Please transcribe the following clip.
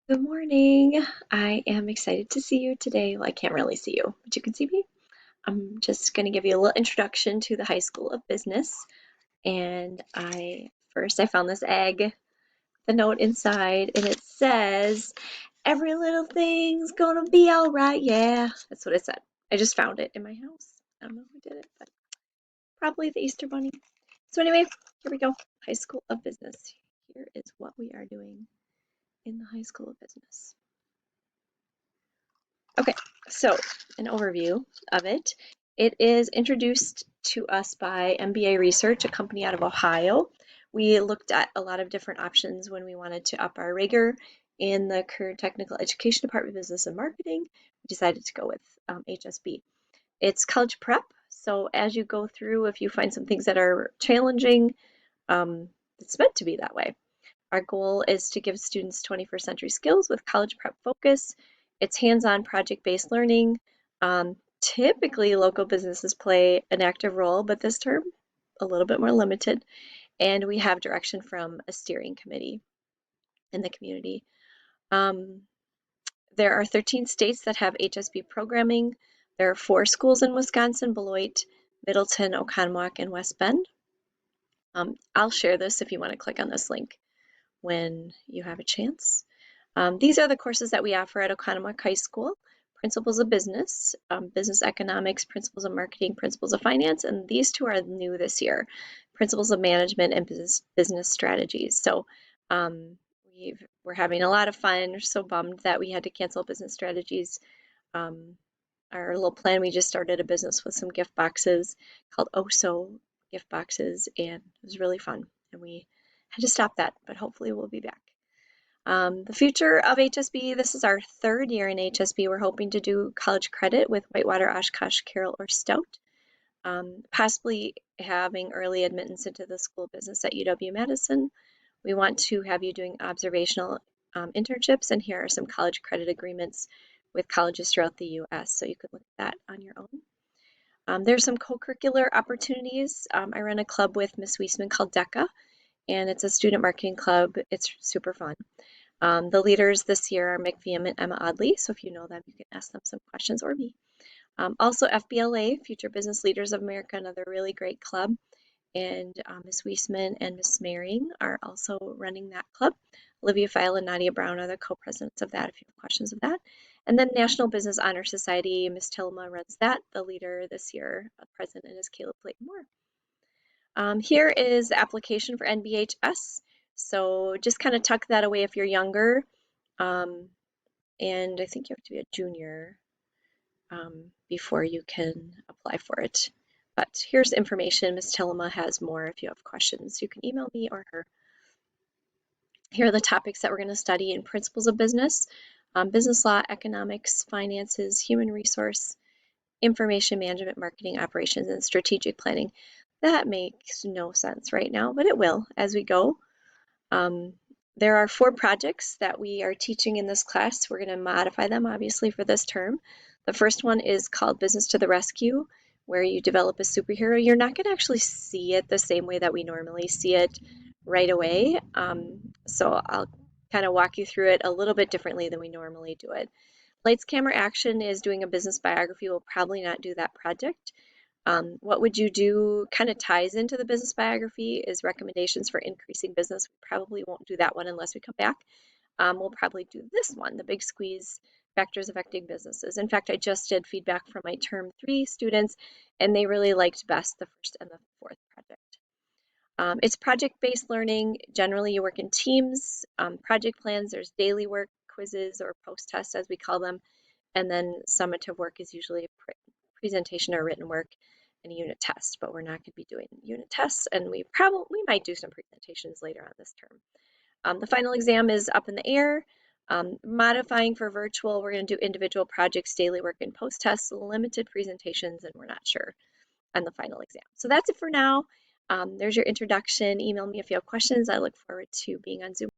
Good morning. I am excited to see you today. Well, I can't really see you, but you can see me. I'm just going to give you a little introduction to the High School of Business. And I found this egg, the note inside, and it says, "Every little thing's gonna be all right." Yeah, that's what it said. I just found it in my house. I don't know who did it, but probably the Easter Bunny. So anyway, here we go. High School of Business. Here is what we are doing in the High School of Business. Okay, so an overview of it. It is introduced to us by MBA Research, a company out of Ohio. We looked at a lot of different options when we wanted to up our rigor in the career technical education department, business and marketing. We decided to go with HSB. It's college prep, so as you go through, if you find some things that are challenging, it's meant to be that way. Our goal is to give students 21st century skills with college prep focus. It's hands-on project-based learning. Typically, local businesses play an active role, but this term a little bit more limited. And we have direction from a steering committee in the community. There are 13 states that have HSB programming. There are 4 schools in Wisconsin: Beloit, Middleton, Oconomowoc, and West Bend. I'll share this if you want to click on this link when you have a chance. These are the courses that we offer at Oconomowoc High School: Principles of Business, Business Economics, Principles of Marketing, Principles of Finance, and these 2 are new this year: Principles of Management and Business Strategies. So we're having a lot of fun. We're so bummed that we had to cancel Business Strategies. Our little plan, we just started a business with some gift boxes called Oso gift boxes, and it was really fun. And we had to stop that, but hopefully we'll be back. The future of HSB, this is our 3rd year in HSB. We're hoping to do college credit with Whitewater, Oshkosh, Carroll, or Stout. Possibly having early admittance into the School of Business at UW-Madison. We want to have you doing observational internships, and here are some college credit agreements with colleges throughout the U.S., so you can look at that on your own. There's some co-curricular opportunities. I run a club with Miss Wiesman called DECA, and it's a student marketing club. It's super fun. The leaders this year are Mick Viam and Emma Audley, so if you know them, you can ask them some questions, or me. Also FBLA, Future Business Leaders of America, another really great club. And Ms. Wiesman and Ms. Maring are also running that club. Olivia Feil and Nadia Brown are the co-presidents of that, if you have questions of that. And then National Business Honor Society, Ms. Tillema runs that. The leader this year, president, is Caleb Clayton Moore. Here is the application for NBHS. So just kind of tuck that away if you're younger. And I think you have to be a junior before you can apply for it. But here's information. Ms. Tillema has more if you have questions. You can email me or her. Here are the topics that we're going to study in Principles of Business: business law, economics, finances, human resource, information management, marketing, operations, and strategic planning. That makes no sense right now, but it will as we go. There are 4 projects that we are teaching in this class. We're going to modify them, obviously, for this term. The first one is called Business to the Rescue, where you develop a superhero. You're not going to actually see it the same way that we normally see it right away. So I'll kind of walk you through it a little bit differently than we normally do it. Lights, Camera, Action is doing a business biography. We'll probably not do that project. What would you do kind of ties into the business biography is recommendations for increasing business. We probably won't do that one unless we come back. We'll probably do this one, the Big Squeeze: Factors Affecting Businesses. In fact, I just did feedback from my term 3 students, and they really liked best the first and the 4th project. It's project-based learning. Generally, you work in teams. Project plans, there's daily work, quizzes, or post-tests as we call them, and then summative work is usually a presentation or written work and a unit test, but we're not going to be doing unit tests, and we might do some presentations later on this term. The final exam is up in the air. Modifying for virtual, we're going to do individual projects, daily work, and post-tests, limited presentations, and we're not sure on the final exam. So that's it for now. There's your introduction. Email me if you have questions. I look forward to being on Zoom.